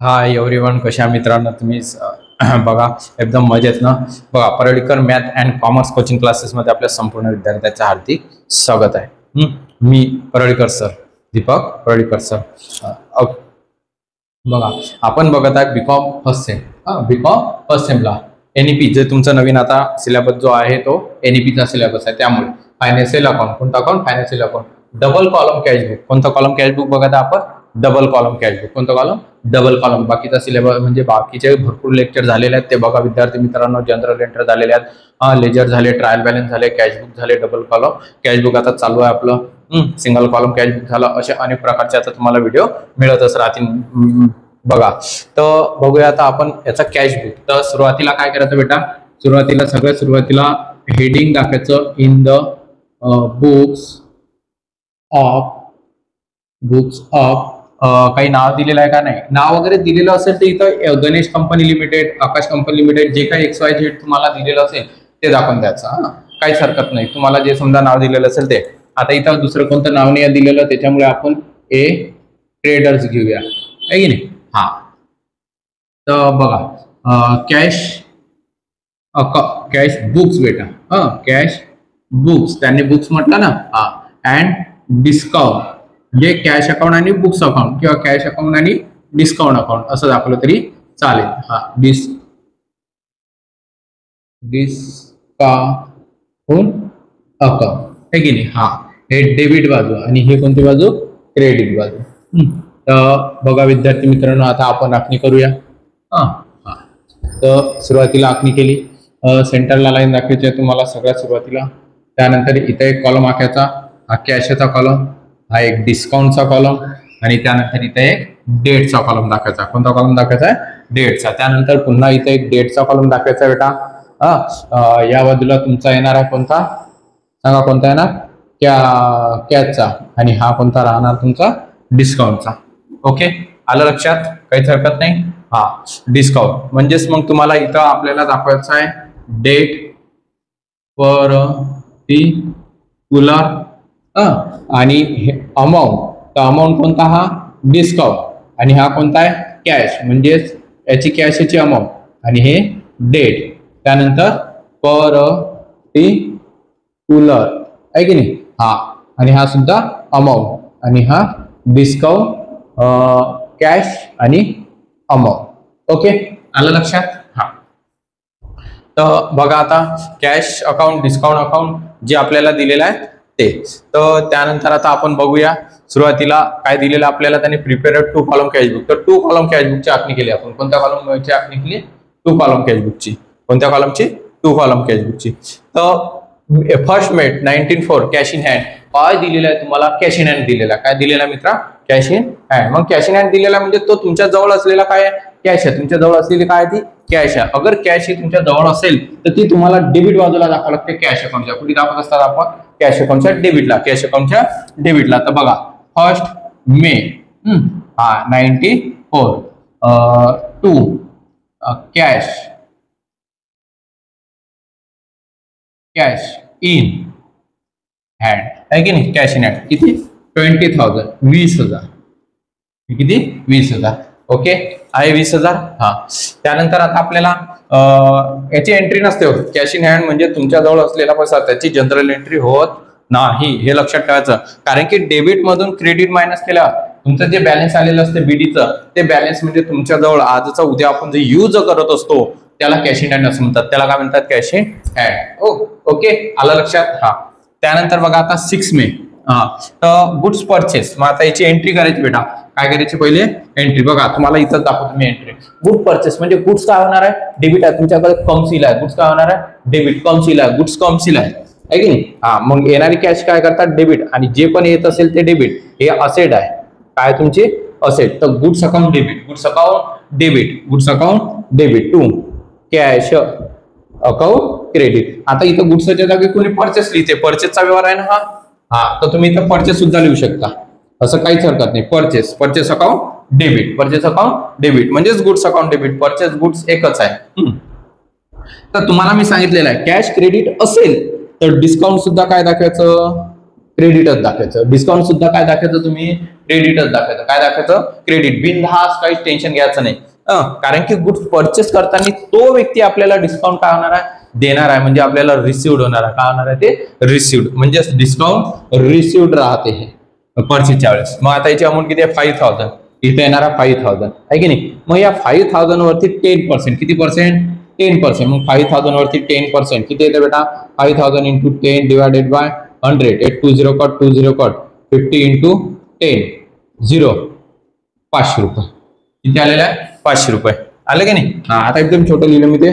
Hi everyone, कशा मित्रांनो तुम्ही बघा एकदम मजेत ना. बघा, Paralikar math and commerce coaching क्लासेसमध्ये आपल्या संपूर्ण विद्यार्थ्यांचं हार्दिक स्वागत आहे. मी परळीकर सर, दीपक परळीकर सर. बघा, आपण बघत आहे BCom first sem. BCom first सेमला एनईपी जे तुमचा नवीन आता सिलेबस जो आहे तो एनईपीचा सिलेबस आहे. त्यामुळे फायनान्शियल अकाउंट, कोणता account? Financial account. Double column cash book, कोणता कॉलम कॅश बुक बघत आहे आपण? Double column cash book. कोणतं कॉलम? Double column. बाकीचा सिलेबस म्हणजे बाकीचे भरपूर लेक्चर झालेले आहेत ते बघा विद्यार्थी मित्रांनो. जनरल एंटर झालेले आहेत, लेजर झाले, ट्रायल बॅलन्स झाले, कॅश बुक झाले, डबल कॉलम कॅश बुक आता चालू आहे आपलं. सिंगल कॉलम कॅश बुक झालं. असे अनेक प्रकारचे आता तुम्हाला व्हिडिओ मिळतच राहतील. बघा, तर बघूया आता आपण याचा कॅश बुक. तर सुरुवातीला काय करायचं बेटा? सगळ्यात सुरुवातीला हेडिंग दाखवायचं इन द बुक्स ऑफ काही नाव दिलेलं आहे का? नाही, नाव वगैरे दिलेलं असेल तर इथं गणेश कंपनी लिमिटेड, आकाश कंपनी लिमिटेड, जे काही XYZ तुम्हाला दिलेलं असेल ते दाखवून द्यायचं. काहीच हरकत नाही, तुम्हाला जे समजा नाव दिलेलं असेल ते. आता इथं दुसरं कोणतं नाव नाही दिलेलं, त्याच्यामुळे आपण ए ट्रेडर्स घेऊया, आहे की नाही? तर बघा, कॅश बुक्स बेटा. कॅश बुक्स, त्यांनी बुक्स म्हटलं ना. अँड डिस्काउंट, म्हणजे कॅश अकाउंट आणि बुक्स अकाउंट किंवा कॅश अकाउंट आणि डिस्काउंट अकाउंट असं दाखवलं तरी चालेल. डिस्काउंट अकाउंट, आहे की नाही? हे डेबिट बाजू आणि हे कोणती बाजू? क्रेडिट बाजू. तर बघा विद्यार्थी मित्रांनो, आता आपण आखणी करूया. तर सुरुवातीला आखणी केली. सेंटरला लाईन दाखवायची आहे तुम्हाला सगळ्यात सुरुवातीला. त्यानंतर इथे एक कॉलम आखायचा, हा कॅशचा कॉलम, हा एक डिस्काउंटचा कॉलम आणि त्यानंतर इथे एक डेटचा कॉलम दाखवायचा. कोणता कॉलम दाखवायचा आहे? डेटचा. त्यानंतर पुन्हा इथे एक डेटचा कॉलम दाखवायचा बेटा. या बाजूला तुमचा येणार आहे कोणता? सांगा कोणता येणार? कॅशचा. आणि हा कोणता राहणार तुमचा? डिस्काउंटचा. ओके, आलं लक्षात? काहीच हरकत नाही. डिस्काउंट म्हणजेच मग तुम्हाला इथं आपल्याला दाखवायचं आहे डेट पर्टिक्युलर आणि अमाऊंट. तर अमाऊंट कोणता? हा डिस्काउंट. आणि हा कोणता आहे? कॅश, म्हणजेच याची कॅशची अमाऊंट. आणि हे डेट. त्यानंतर पर्टिक्युलर, आहे की नाही? आणि हा सुद्धा अमाऊंट. आणि हा डिस्काउंट, कॅश आणि अमाऊंट. ओके, आलं लक्षात? तर बघा, आता कॅश अकाउंट, डिस्काउंट अकाउंट जे आपल्याला दिलेलं आहे ते. तर त्यानंतर आता आपण बघूया सुरुवातीला काय दिलेलं आपल्याला. त्याने प्रिपेअर्ड 2 कॉलम कॅश बुक. तर 2 कॉलम कॅश बुकची आखणी केली आपण. कोणत्या कॉलमची आखणी केली? 2 कॉलम कॅश बुकची. कोणत्या कॉलमची? 2 कॉलम कॅश बुकची. तर फर्स्ट मेट 19/4 कॅश इन हँड. काय दिलेला आहे तुम्हाला? कॅश इन हँड दिलेला. काय दिलेला मित्रा? Cash in hand. मग कॅश इन हँड दिलेला म्हणजे तो तुमच्या जवळ असलेला काय आहे? कॅश आहे. तुमच्या जवळ असलेली काय आहे? ती कॅश आहे. अगर कॅश ही तुमच्या जवळ असेल तर ती तुम्हाला डेबिट बाजूला दाखवावं लागते. कॅश अकाउंटच्या कुठे दाखवत असतात आपण? कॅश अकाउंटच्या डेबिटला. कॅश अकाउंटच्या डेबिटला. तर बघा, 1 मे 94 टू कॅश इन हँड, आहे की नाही? कॅश इन हँड किती? 20,000, 20,000. किती? 20,000. ओके, आहे 20,000. त्यानंतर आता आपल्याला याची एंट्री नसते होत. कॅश इन हँड म्हणजे तुमच्या जवळ असलेला पैसा, त्याची जनरल एंट्री होत नाही, हे लक्षात ठेवायचं. कारण की डेबिट मधून क्रेडिट मायनस केल्यावर तुमचं जे बॅलन्स आलेलं असते बीडीचं, ते बॅलन्स म्हणजे तुमच्या जवळ आजचा उद्या आपण जे यूज करत असतो त्याला कॅश इन हँड असं म्हणतात. त्याला काय म्हणतात? Cash in hand. ओके, आलं लक्षात? त्यानंतर बघा आता 6 मे तर गुड्स परचेस. मग आता याची एंट्री करायची बेटा. काय करायची? पहिले एंट्री. बघा, तुम्हाला इथं दाखवतो मी एंट्री. गुड परचेस म्हणजे गुड्स काय होणार आहे? डेबिट आहे. तुमच्याकडे कम सील आहे. गुड्स काय होणार आहे? डेबिट. कम सील आहे. गुड्स कम सील आहे की नाही? मग येणारी कॅश काय करतात? डेबिट. आणि जे पण येत असेल ते डेबिट. हे असेट आहे. काय तुमची? असेट. तर goods account debit, goods account debit, goods account debit to cash account credit. आता इथं गुड्सच्या जागी कोणी परचेस लिहिते? परचेसचा व्यवहार आहे ना हा. तर तुम्ही इथं परचेस सुद्धा लिहू शकता, असं काहीच हरकत नाही. Purchase account debit, purchase account debit म्हणजेच goods account debit. Purchase goods एकच आहे. तर तुम्हाला मी सांगितलेलं आहे कॅश क्रेडिट असेल तर डिस्काउंट सुद्धा काय दाखवायचं? क्रेडिटच दाखवायचं. डिस्काउंट सुद्धा काय दाखवायचं तुम्ही, क्रेडिटच दाखवायचं. काय दाखवायचं, क्रेडिट. बिनधास्त काहीच टेन्शन घ्यायचं नाही. कारण की गुड्स परचेस करताना तो व्यक्ती आपल्याला डिस्काउंट काय होणार आहे, देणार आहे, म्हणजे आपल्याला रिसिव्ड होणार आहे. काय होणार आहे ते, रिसिव्ड. म्हणजे डिस्काउंट रिसिव्ड राहते हे परचेसच्या वेळेस. मग आता याची अमाऊंट किती आहे, 5000. इथे येणार आहे 5000 आहे की नाही. मग या 5000 वरती 10%, किती पर्सेंट, 10%. मग 5000 वरती 10% किती येते बेटा, 5000 into 10 divided by 100. 820 cut, 20 cut, 50 into 10, 0, 500 रुपये. किती आलेलं आहे, 500 रुपये. आलं की नाही. आता एकदम छोटं लिहिलं मी ते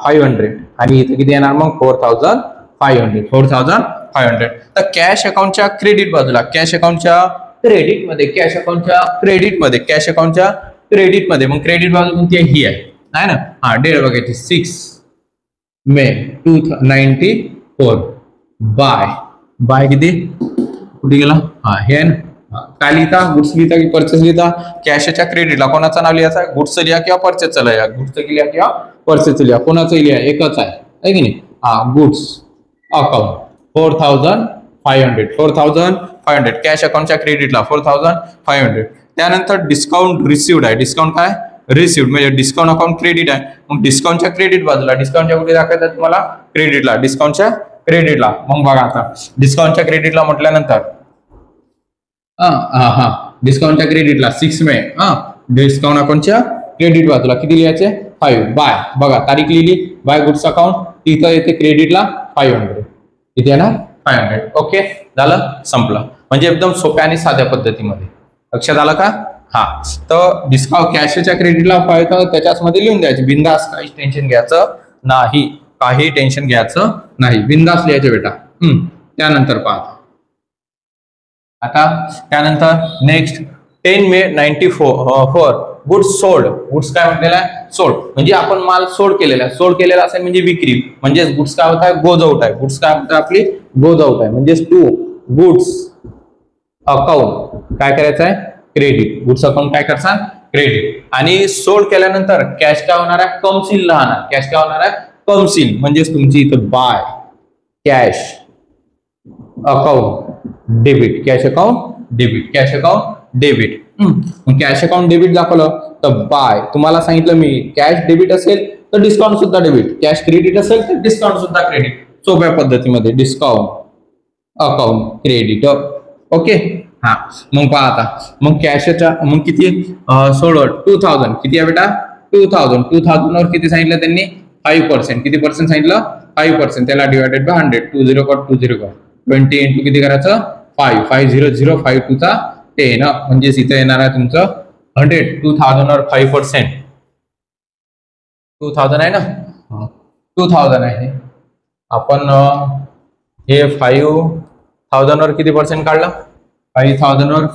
500. आणि इथे किती येणार मग, 4500. 4500. तर कॅश अकाउंटच्या क्रेडिट बाजूला, कॅश अकाउंटच्या क्रेडिट मध्ये, कॅश अकाउंटच्या क्रेडिट मध्ये, कॅश अकाउंटच्या क्रेडिट मध्ये. मग क्रेडिट बाजू कोणती आहे, ही आहे ना. डेट बघायची 6 मे 1994. बाय किती, कुठे गेला, हे आहे ना. काय लिहिता, गुड्स लिहिता की परचेस लिहिता, कॅशच्या क्रेडिटला कोणाचं नाव लिहायचं, गुड्स लिहा किंवा परचेसचं लिहा, गुड्स लिहा किंवा परचेसचं लिहा, कोणाचं लिहा, एकच आहे की नाही. Goods account 4500. 4500 कॅश अकाउंटच्या क्रेडिटला 4500. त्यानंतर डिस्काउंट रिसिव्ड आहे. डिस्काउंट काय, रिसिव्ड, म्हणजे डिस्काउंट अकाउंट क्रेडिट आहे. मग डिस्काउंटच्या क्रेडिट बाजूला, डिस्काउंटच्या कुठे दाखवायचं तुम्हाला, क्रेडिटला, डिस्काउंटच्या क्रेडिटला. मग बघा आता डिस्काउंटच्या क्रेडिटला म्हटल्यानंतर डिस्काउंटच्या क्रेडिटला 6 मे. डिस्काउंट अकाउंटच्या क्रेडिट बाजूला किती लिहायचे, 5. बाय, बघा तारीख लिहिली, बाय गुड्स अकाउंट, तिथं येते क्रेडिटला 500. किती येणार, 500. ओके, झालं, संपलं. म्हणजे एकदम सोप्या आणि साध्या पद्धतीमध्ये. लक्षात आलं का. तर डिस्काउंट कॅशच्या क्रेडिटला 5 त्याच्याच मध्ये लिहून द्यायचे. बिंदास, काही टेन्शन घ्यायचं नाही, काही टेन्शन घ्यायचं नाही, बिंदास लिहायचे बेटा. त्यानंतर पाहता आता, त्यानंतर नेक्स्ट 10 मे 94 गुड्स सोल्ड. गुड्स काय म्हटलेला आहे, सोल्ड. म्हणजे आपण माल सोल्ड केलेला आहे. सोल्ड केलेला असेल म्हणजे विक्री, म्हणजे गुड्स काय होत आहे, गोज आउट आहे. गुड्स काय होत आहे, आपली गोज आउट आहे. म्हणजे टू गुड्स अकाउंट काय करायचं आहे, क्रेडिट. गुड्स अकाउंट काय करणार, क्रेडिट. आणि सोल्ड केल्यानंतर कॅश काय होणार आहे, कमसील राहणार. कॅश काय होणार आहे, कमसील. म्हणजेच तुमची इथं bye cash account debit, cash account debit, cash account debit. Cash account debit दाखवलं तर बाय, तुम्हाला सांगितलं मी, कॅश डेबिट असेल तर डिस्काउंट सुद्धा डेबिट, कॅश क्रेडिट असेल तर डिस्काउंट सुद्धा क्रेडिट. सोप्या पद्धतीमध्ये डिस्काउंट अकाउंट क्रेडिट. ओके. मग पहा आता, मग कॅशच्या मग किती सोडवत 2000. किती आहे बेटा, 2000. 2000 वर किती सांगितलं त्यांनी, 5%. किती पर्सेंट सांगितलं, 5%. त्याला divided by 100. 20 cut, 20 cut, 20 into किती करायचं, 5. 500, 5 2 चा 10. म्हणजेच इथे येणार आहे तुमचं 100. 2000 वर 5%, 2000 आहे ना, 2000 आहे. आपण हे 5000 वर किती पर्सेंट काढलं, 5000 वर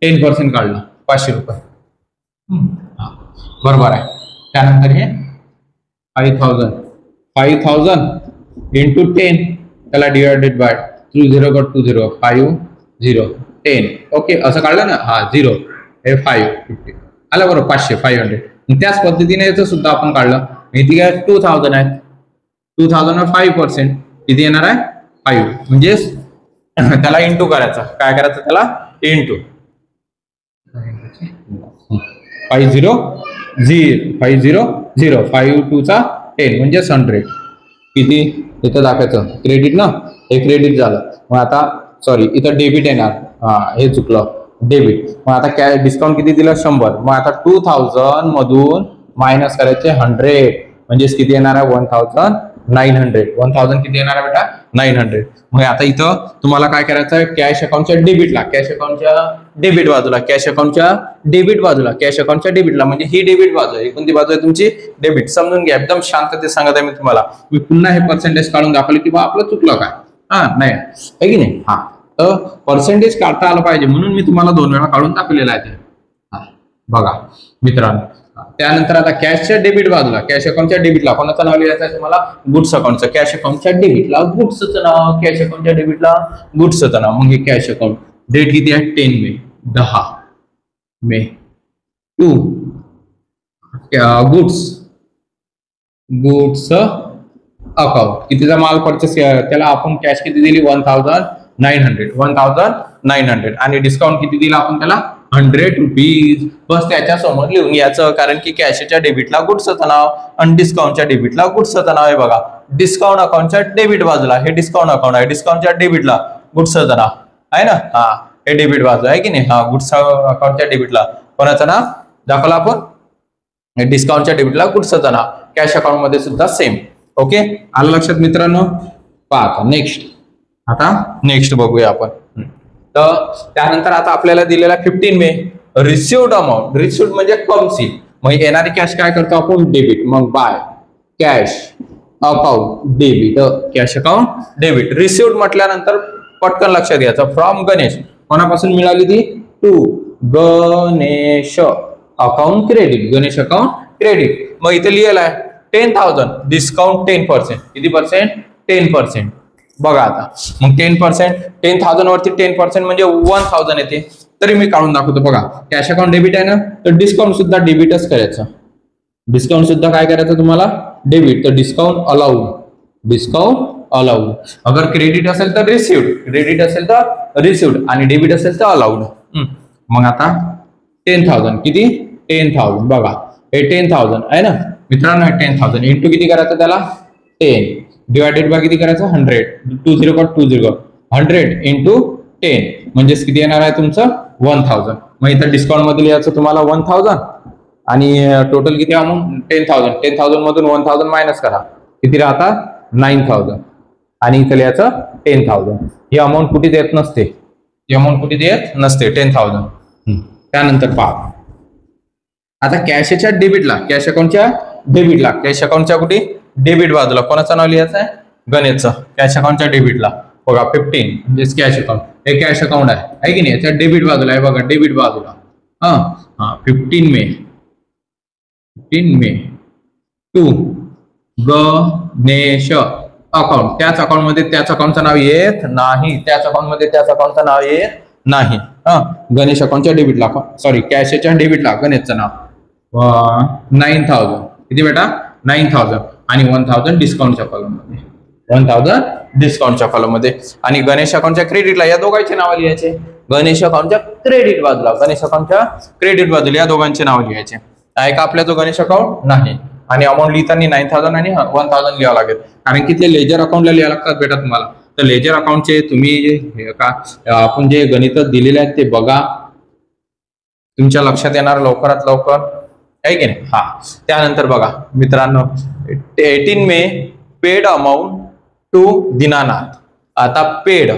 10% काढलं, 500 रुपये. बरोबर आहे. त्यानंतर हे 5000 इंटू 10, त्याला डिवायडेड बाय 20 कट 20, 50 10. ओके, असं काढलं ना. 0 हे 550 आलं बरोबर, 500 500. त्याच पद्धतीने याचं सुद्धा आपण काढलं. इथे काय 2000 आहे, 2000 वर 5%, किती येणार आहे 5. म्हणजेच त्याला इंटू करायचा. काय करायचं, त्याला इंटू 50 0 5 2 चा 10 म्हणजे 100. किती इथं दाखवायचं, क्रेडिट ना, हे क्रेडिट झालं. मग आता सॉरी, इथं डेबिट येणार. हे चुकलं, डेबिट. मग आता काय डिस्काउंट किती दिलं, 100. मग आता 2000 मधून मायनस करायचे 100, म्हणजेच किती येणार आहे 1900. 1000 किती येणार आहे बेटा, 900. मग आता इथं तुम्हाला काय करायचं आहे, कॅश अकाउंटच्या डेबिटला, कॅश अकाउंटच्या डेबिट बाजूला, कॅश अकाउंटच्या डेबिट बाजूला, कॅश अकाउंटच्या डेबिटला, म्हणजे ही डेबिट बाजू आहे. कोणती बाजू आहे तुमची, डेबिट. समजून घ्या, एकदम शांततेत सांगत आहे मी तुम्हाला. मी पुन्हा हे पर्सेंटेज काढून दाखवले की बा आपलं चुकलं काय, नाही आहे की नाही. तर पर्सेंटेज काढता आलं पाहिजे म्हणून मी तुम्हाला 2 वेळा काढून दाखवलेला आहे ते. बघा मित्रांनो, त्यानंतर आता कॅशच्या डेबिट बाजूला, कॅश अकाउंटच्या डेबिटला कोणाचं नाव लिहायचं आहे तुम्हाला, गुड्स अकाउंटचं. कॅश अकाउंटच्या डेबिटला गुड्सचं नाव, कॅश अकाउंटच्या डेबिटला गुड्सचं नाव. मग हे कॅश अकाउंट, डेट किती आहे 10 मे 10 मे 2 गुड्स अकाउंट. कितीचा माल परचेस, त्याला आपण कॅश किती दिली 1000, 1900 आणि डिस्काउंट किती दिला आपण त्याला 100 रुपीज. बस त्याच्या समोर लिहून घ्यायचं, कारण की कॅशच्या डेबिटला गुड्सचं नाव आणि डिस्काउंटच्या डेबिटला गुड्सचं नाव आहे. बघा डिस्काउंट अकाउंटच्या डेबिट बाजूला हे डिस्काउंट अकाउंट आहे, डिस्काउंटच्या डेबिटला गुड्सचं नाव आहे ना. हा हे डेबिट बाजू आहे की नाही. हा गुड्स अकाउंटच्या डेबिटला कोणाचं नाव दाखवलं आपण, डिस्काउंटच्या डेबिटला गुड्सचं नाव. कॅश अकाउंट मध्ये सुद्धा सेम. ओके आलं लक्षात मित्रांनो. पहा नेक्स्ट, आता नेक्स्ट बघूया आपण. तर त्यानंतर आता आपल्याला दिलेला 15 मे रिसिव्ड अमाऊंट. रिसिव्ड म्हणजे कमसी, मग येणारी कॅश काय करतो आपण डेबिट, मग by cash account debit, cash account debit. Received म्हटल्यानंतर पटकन लक्षात घ्यायचं, फ्रॉम गणेश कोणापासून मिळाली ती, to Ganesh account credit, Ganesh account credit. मग इथे लिहिलं आहे 10,000 डिस्काउंट 10%. किती पर्सेंट 10%. बघा आता मग 10% 10,000 वरती 10% म्हणजे 1,000 येते. तरी मी काढून दाखवतो. बघा कॅश अकाउंट डेबिट आहे ना, तर डिस्काउंट सुद्धा डेबिटच करायचं. डिस्काउंट सुद्धा काय करायचं तुम्हाला डेबिट. तर डिस्काउंट अलाउड, डिस्काउंट अलाउड. अगर क्रेडिट असेल तर रिसिव्ड, क्रेडिट असेल तर रिसिव्ड आणि डेबिट असेल तर अलाउड. मग आता 10,000 किती 10,000. बघा हे 10,000 आहे ना मित्रांनो. 10,000 इंटू किती करायचं त्याला 10 डिवायडेड बाय किती करायचं 100. 20 100 इंटू 10 म्हणजेच किती येणार आहे तुमचं 1,000. मग इथं डिस्काउंट मध्ये लिहायचं तुम्हाला 1,000 आणि टोटल किती अमाऊंट 10,000. 10,000 मधून 1,000 मायनस करा, किती राहतात 9,000 आणि इथं लिहायचं 10,000. ही अमाऊंट कुठे देत नसते, ही अमाऊंट कुठे देत नसते 10,000. त्यानंतर पहा आता कॅशच्या डेबिटला, कॅश अकाउंटच्या डेबिटला, कॅश अकाउंटच्या कुठे डेबिट बाजूला कोणाचं नाव लिहायचं आहे गणेशचं. कॅश अकाउंटच्या डेबिटला बघा 15 म्हणजेच कॅश अकाउंट, हे कॅश अकाउंट आहे की नाही. याच्या डेबिट बाजूला आहे बघा, डेबिट बाजूला 15 मे टू गणेश अकाउंट. त्याच अकाउंट मध्ये त्याच अकाउंटचं नाव येत नाही, त्याच अकाउंट मध्ये त्याच अकाउंटचं नाव येत नाही. गणेश अकाउंटच्या डेबिटला, सॉरी कॅशच्या डेबिटला गणेशचं नाव 9,000. किती बेटा 9,000 आणि 1,000 डिस्काउंटच्या कॉलम मध्ये, 1,000 डिस्काउंटच्या कॉलम मध्ये. आणि गणेश अकाउंटच्या क्रेडिटला या दोघांचे नाव लिहायचे. गणेश अकाउंटच्या क्रेडिट बाजूला, गणेश अकाउंटच्या क्रेडिट बाजूला या दोघांचे नाव लिहायचे. आहे का आपल्या जो गणेश अकाउंट नाही. आणि अमाऊंट लिहिताना 9,000 आणि 1,000 लिहावं लागेल, कारण की ते लेजर अकाउंटला लिहावं लागतात बेटा तुम्हाला. तर लेजर अकाउंटचे तुम्ही का आपण जे गणित दिलेले आहेत ते बघा, तुमच्या लक्षात येणार लवकरात लवकर आहे की नाही. त्यानंतर बघा मित्रांनो 18 May paid amount to Dinanath. आता पेड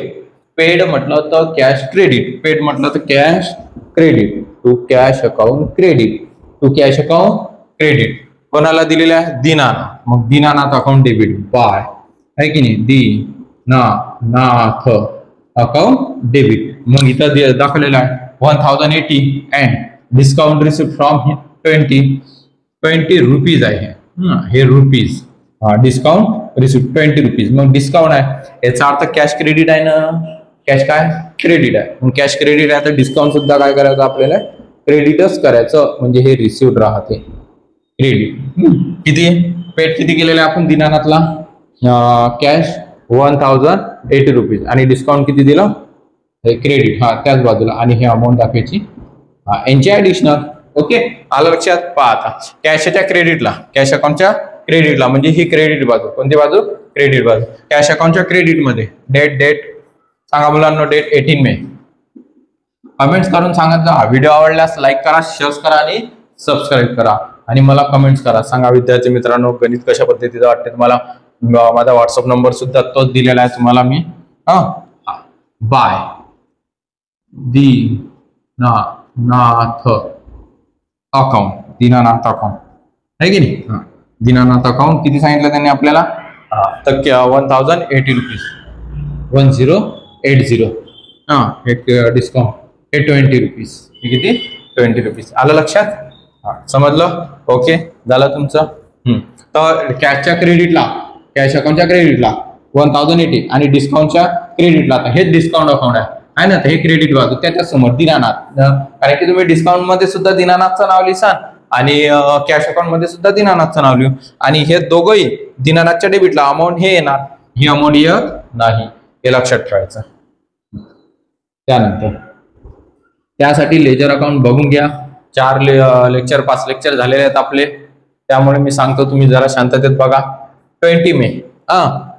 म्हटलं तर कॅश क्रेडिट, पेड म्हटलं तर cash credit, to cash account credit, to cash account credit. कोणाला दिलेलं आहे दीनानाथ. मग दीनानाथ अकाउंट डेबिट बाय आहे की नाही, दीनानाथ अकाउंट डेबिट. मग इथं दाखवलेलं आहे 1,080 and discount receive from 20 rupees आहे हे रुपीज. Discount receive 20 rupees. मग डिस्काउंट आहे याचा अर्थ कॅश क्रेडिट आहे ना, कॅश काय क्रेडिट आहे. मग कॅश क्रेडिट आहे तर डिस्काउंट सुद्धा काय करायचं आपल्याला क्रेडिटच करायचं, म्हणजे हे रिसिव्ड राहते क्रेडिट. किती पेड किती केलेलं आहे आपण दीनानाथला कॅश 1,080 रुपीज आणि डिस्काउंट किती दिलं हे क्रेडिट त्याच बाजूला. आणि हे अमाऊंट दाखवायची यांची ऍडिशनल. ओके आलं लक्षात. पहा आता कॅशच्या क्रेडिटला, कॅश अकाउंटच्या क्रेडिटला म्हणजे ही क्रेडिट बाजू, कोणती बाजू क्रेडिट बाजू. कॅश अकाउंटच्या क्रेडिट मध्ये डेट सांगा मुलांना, डेट 18 मे. कमेंट्स करून सांगत जा. व्हिडिओ आवडल्यास लाईक करा, शेअर करा आणि सबस्क्राईब करा. आणि मला कमेंट्स करा, सांगा विद्यार्थी मित्रांनो गणित कशा पद्धतीचं वाटते तुम्हाला. माझा व्हॉट्सअप नंबर सुद्धा तोच दिलेला आहे तुम्हाला मी. By Dinanath account, Dinanath account आहे की नाही. दीनानाथ अकाउंट किती सांगितलं त्यांनी आपल्याला तर 1,080 रुपीज, 1080. हे डिस्काउंट हे 20 रुपीज, हे किती 20 रुपीज. आलं लक्षात, समजलं. ओके झालं तुमचं. तर कॅशच्या क्रेडिटला, कॅश अकाउंटच्या क्रेडिटला 1,080 आणि डिस्काउंटच्या क्रेडिटला, आता हे डिस्काउंट अकाउंट आहे ना, तर हे क्रेडिट बाजू त्याच्या समोर दीनानाथ. कारण की तुम्ही डिस्काउंट मध्ये सुद्धा दीनानाथचं नाव लिहिसाल आणि कॅश अकाउंट मध्ये सुद्धा दीनानाथचं नाव लिहू. आणि हे दोघंही दीनानाथच्या डेबिटला अमाऊंट हे येणार, ही अमाऊंट येत नाही, हे लक्षात ठेवायचं. त्यानंतर त्यासाठी लेजर अकाउंट बघून घ्या. 4 लेक्चर 5 लेक्चर झालेले आहेत आपले, त्यामुळे मी सांगतो तुम्ही जरा शांततेत बघा. 20 मे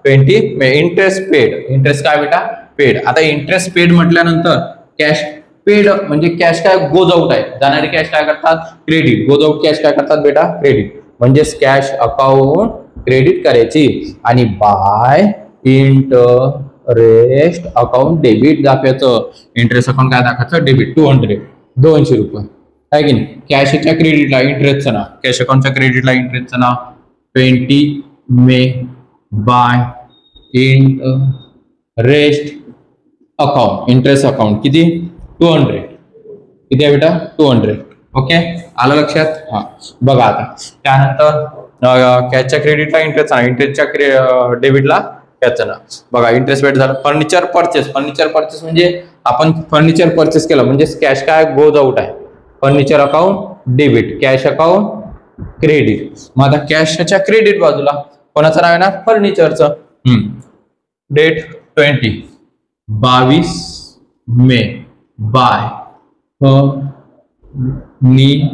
20 मे इंटरेस्ट पेड. इंटरेस्ट काय बेटा? पेड. आता इंटरेस्ट पेड म्हटल्यानंतर कॅश पेड म्हणजे कॅश काय गोज आउट आहे, जाणारी कॅश काय करतात? क्रेडिट. गोज आउट कॅश काय करतात बेटा? क्रेडिट. म्हणजेच कॅश अकाउंट क्रेडिट करायची आणि बाय इंटरेस्ट अकाउंट डेबिट दाखवायचं. इंटरेस्ट अकाउंट काय दाखवायचं? डेबिट. 200 रुपये आहे की नाही. कॅशच्या क्रेडिटला इंटरेस्टचं नाव, कॅश अकाउंटच्या क्रेडिटला इंटरेस्टचं नाव 20 May by interest account. Interest account किती? 200. किती आहे बेटा? 200. ओके, आलं लक्षात? हा, बघा आता त्यानंतर कॅशच्या क्रेडिटला इंटरेस्ट नाव, इंटरेस्टच्या डेबिटला कॅशचं नाव. बघा इंटरेस्ट पेड झालं. Furniture purchase. फर्निचर परचेस म्हणजे आपण फर्निचर परचेस केलं म्हणजे कॅश काय गोज आउट आहे. Furniture account debit, cash account credit. मग आता कॅशच्या क्रेडिट बाजूला कोणाचं नाव येणार? फर्निचरचं. Date 22 May by furniture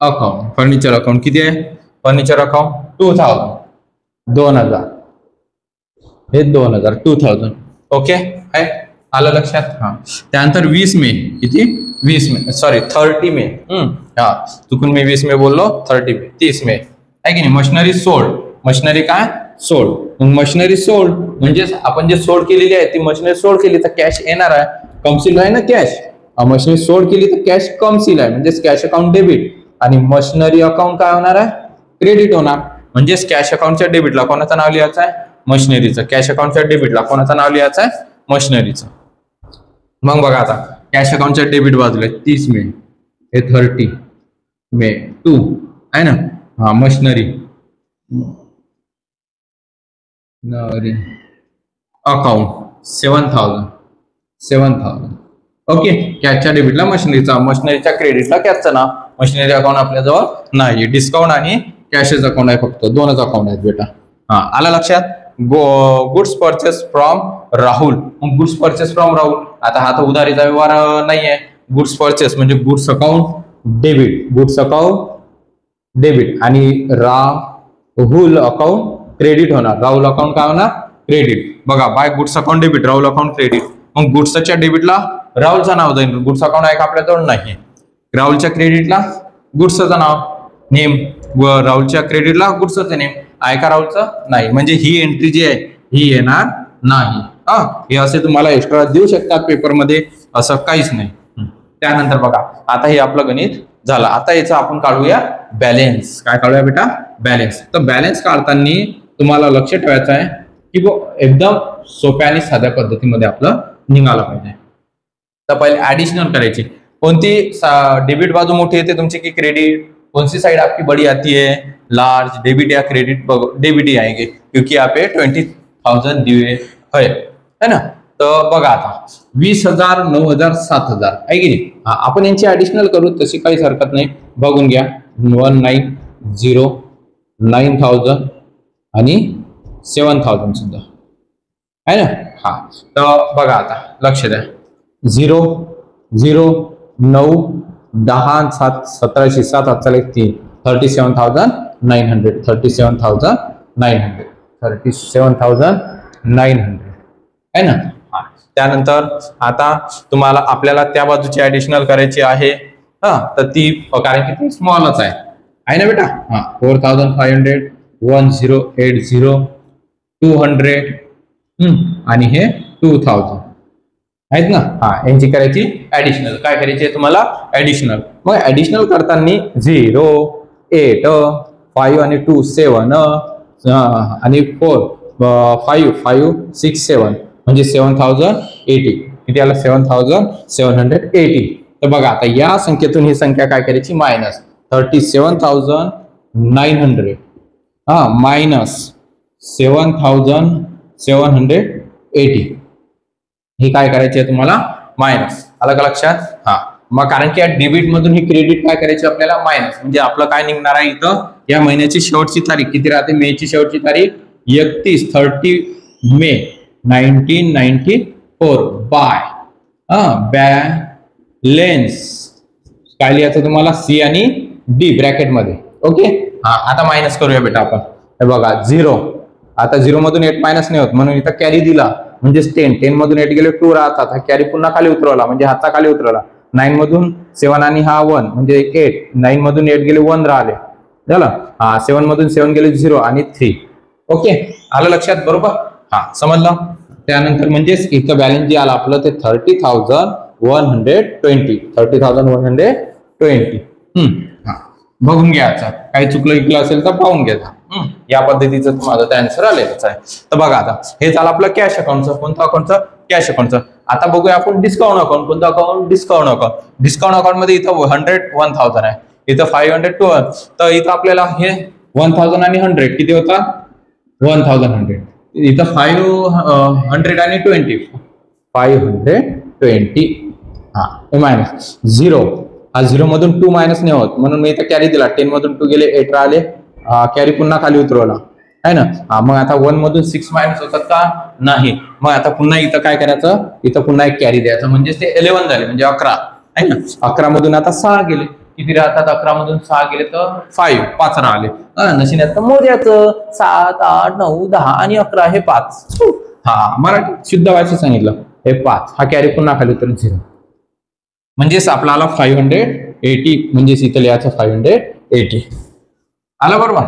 account. Furniture account किती आहे? Furniture account 2000. हे 2000. ओके आहे, आलं लक्षात? हा, त्यानंतर 20 मे. किती? 20 मे, सॉरी 30 मे. हा, चुकून मी 20 मे बोललो, 30 मे, 30 मे आहे की नाही. Machinery sold. मशिनरी काय? सोल्ड. मशिनरी सोल्ड म्हणजे आपण जे सोल्ड केलेली आहे ती मशिनरी सोल्ड केली तर कॅश येणार आहे, कमसील आहे ना कॅश. मशिनरी सोल्ड केली तर कॅश कमसील आहे म्हणजे कॅश अकाउंट डेबिट आणि मशिनरी अकाउंट काय होणार आहे? क्रेडिट होणार. म्हणजेच कॅश अकाउंटच्या डेबिटला कोणाचं नाव लिहायचं आहे? मशिनरीचं. कॅश अकाउंटच्या डेबिटला कोणाचं नाव लिहायचं आहे? मशिनरीचं. मग बघा आता कॅश अकाउंटच्या डेबिट बाजूला 30 मे, हे 30 मे 2 आहे ना. हा, मशिनरी अकाउंट 7,000. ओके, कॅशच्या डेबिटला मशिनरीचा, मशिनरीच्या क्रेडिटला कॅशचं नाव. मशिनरी अकाउंट आपल्याजवळ नाही. डिस्काउंट आणि कॅशेस अकाउंट आहे, फक्त 2च अकाउंट आहेत बेटा. हा, आला लक्षात? Goods purchase from Rahul. Goods purchase from Rahul. आता हा तर उधारीचा व्यवहार नाहीये. गुड्स परचेस म्हणजे goods account debit. Goods account debit आणि राहुल अकाउंट क्रेडिट होणार. राहुल अकाउंट काय होणार? क्रेडिट. बघा, by goods account debit, Rahul account credit. मग गुड्सच्या डेबिटला राहुलचं नाव जाईल. गुड्स अकाउंट आहे का आपल्याजवळ? नाही. राहुलच्या क्रेडिटला गुड्सचं नाव नेम, राहुलच्या क्रेडिटला गुड्सचं नेम आहे का राहुलचं? नाही. म्हणजे ही एंट्री जी आहे ही येणार नाही. हे असे तुम्हाला एक्स्ट्रा देऊ शकतात पेपरमध्ये, असं काहीच नाही. त्यानंतर बघा, आता हे आपलं गणित झालं. आता याचं आपण काढूया बॅलेन्स. काय काढूया बेटा? बॅलेन्स. तर बॅलेन्स काढताना तुम्हाला लक्ष ठेवायचं आहे की एकदम सोप्या आणि साध्या पद्धतीमध्ये आपलं निघालं पाहिजे. तर पहिले ऍडिशनल करायची. कोणती डेबिट बाजू मोठी येते तुमची की क्रेडिट? कौन सी साइड आपकी बड़ी आती है? लार्ज डेबिट या क्रेडिट? डेबिट ही आएंगे क्योंकि यहाँ पे 20,000 दिए है ना. तर बघा आता 20,000, 9,000, 7,000 आहे की नाही. आपण यांची ऍडिशनल करू, तशी काहीच हरकत नाही. बघून घ्या. 190, 9,000 आणि 7,000 सुद्धा आहे ना. हा, तर बघा आता लक्ष द्या. 0, 0, 9, 10, 7, 17, 7, 3, 37,900. 37,900 आहे ना. हा, त्यानंतर आता तुम्हाला आपल्याला त्या बाजूची ऍडिशनल करायची आहे. हा, तर ती कारण की ती स्मॉलच आहे ना बेटा. हा, 4,500, 1080, 200 आणि हे 2,000 आहेत ना. हा, यांची करायची ऍडिशनल. काय करायची आहे तुम्हाला? ऍडिशनल. मग ऍडिशनल करताना 0, 8, 5 आणि 2, 7 आणि 4, 5, 5, 6, 7 म्हणजे 7,080. किती आलं? 7,780. तर बघा आता या संख्येतून ही संख्या काय करायची? Minus 37,900 minus 7,780. ही काय करायची आहे तुम्हाला? मायनस. आलं का लक्षात? हा, मग कारण की या डेबिट मधून ही क्रेडिट काय करायची आपल्याला? मायनस. म्हणजे आपलं काय निघणार आहे इथं? या महिन्याची शेवटची तारीख किती राहते? मेची शेवटची तारीख 30 मे 1994 4 बाय बॅलेन्स काय लिहायचं तुम्हाला सी आणि डी ब्रॅकेट मध्ये. ओके आता मायनस करूया बेटा आपण. हे बघा 0 आता 0 मधून 8 मायनस नाही होत म्हणून इथं कॅरी दिला म्हणजे 10 मधून 8 गेले 2 राहतात. हा कॅरी पुन्हा खाली उतरवला म्हणजे हातचा खाली उतरवला. 9 मधून 7 आणि हा 1 म्हणजे 8. 9 मधून 8 गेले 1 राहिले झालं. 7 मधून 7 गेले 0 आणि 3. ओके आलं लक्षात बरोबर. समजलं. त्यानंतर म्हणजेच इथं बॅलन्स जे आला आपलं ते 30,120 30,120. बघून घ्यायचं काही चुकलं विकलं असेल तर पाहून घ्यायचं. या पद्धतीचं तुम्हाला आन्सर आलेलंच आहे. तर बघा आता हे झालं आपलं कॅश अकाउंटचं. कोणतं अकाउंटचं कॅश अकाउंटचं. आता बघूया आपण डिस्काउंट अकाउंट. कोणतं account discount account. Discount account मध्ये इथं 100 1000 आहे इथं 500 200. तर इथं आपल्याला हे 1000 आणि 100 किती होता 1100. इथं 500 आणि 20 520 मायनस 0. 0 मधून 2 मायनस नाही होत म्हणून मी इथं कॅरी दिला. 10 मधून 2 गेले 8 राहिले. कॅरी पुन्हा खाली उतरवला आहे ना. मग आता 1 मधून 6 मायनस होतात का नाही. मग आता पुन्हा इथं काय करायचं इथं पुन्हा एक कॅरी द्यायचं म्हणजे ते 11 झाले म्हणजे 11 आहे ना. 11 मधून आता 6 गेले किती राहतात 11 मधून 6 गेले तर 5 राहिले. नशिन्यात मोजायचं 7 8 9 10 आणि 11 हे 5. मराठी शुद्ध भाषेत सांगितलं हे 5. हा कॅरी पुन्हा खाली उतरून 0 म्हणजेच आपल्याला 580 म्हणजेच इथं लिहायचं 580 आलं बरोबर.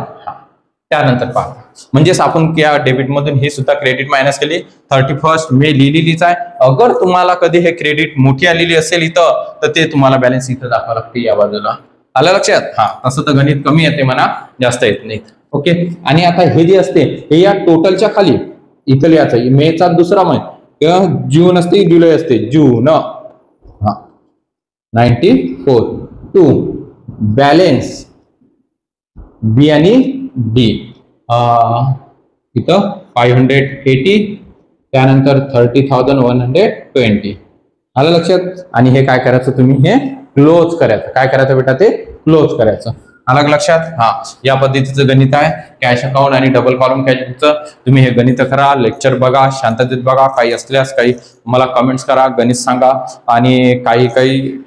त्यानंतर पहा म्हणजेच आपण या डेबिट मधून हे सुद्धा क्रेडिट मायनस केली 31 मे लिहिलेलीच आहे. अगर तुम्हाला कधी हे क्रेडिट मोठी आलेली असेल इथं तर ते तुम्हाला बॅलन्स इथं दाखवावं लागते या बाजूला. आलं लक्षात. तसं तर गणित कमी येते म्हणा जास्त येत नाही. ओके आणि आता हे जे असते हे या टोटलच्या खाली इथं लिहायचं. मेचा दुसरा महिना जून असते जुलै असते जून 94 2 बॅलेन्स बी आणि डी इथं 580 त्यानंतर 30,120 आलं लक्षात. आणि हे काय करायचं तुम्ही हे क्लोज करायचं. काय करायचं बेटा ते क्लोज करायचं. आलं लक्षात. या पद्धतीचं गणित आहे कॅश अकाउंट आणि डबल कॉलम कॅश बुकचं. तुम्ही हे गणित करा लेक्चर बघा शांततेत बघा. काही असल्यास काही मला कमेंट्स करा गणित सांगा. आणि काही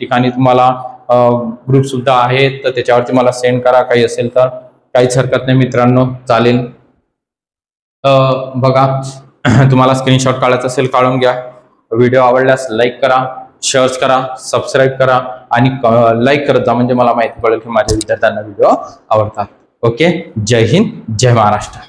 ठिकाणी तुम्हाला ग्रुप सुद्धा आहेत तर त्याच्यावरती मला सेंड करा. काही असेल तर काहीच हरकत नाही मित्रांनो चालेल. बघा तुम्हाला स्क्रीनशॉट काढायचा असेल काढून घ्या. व्हिडिओ आवडल्यास लाईक करा शेअर करा सबस्क्राईब करा आणि लाईक करत जा म्हणजे मला माहिती पडेल की माझ्या विद्यार्थ्यांना व्हिडिओ आवडतात. ओके जय हिंद जय महाराष्ट्र.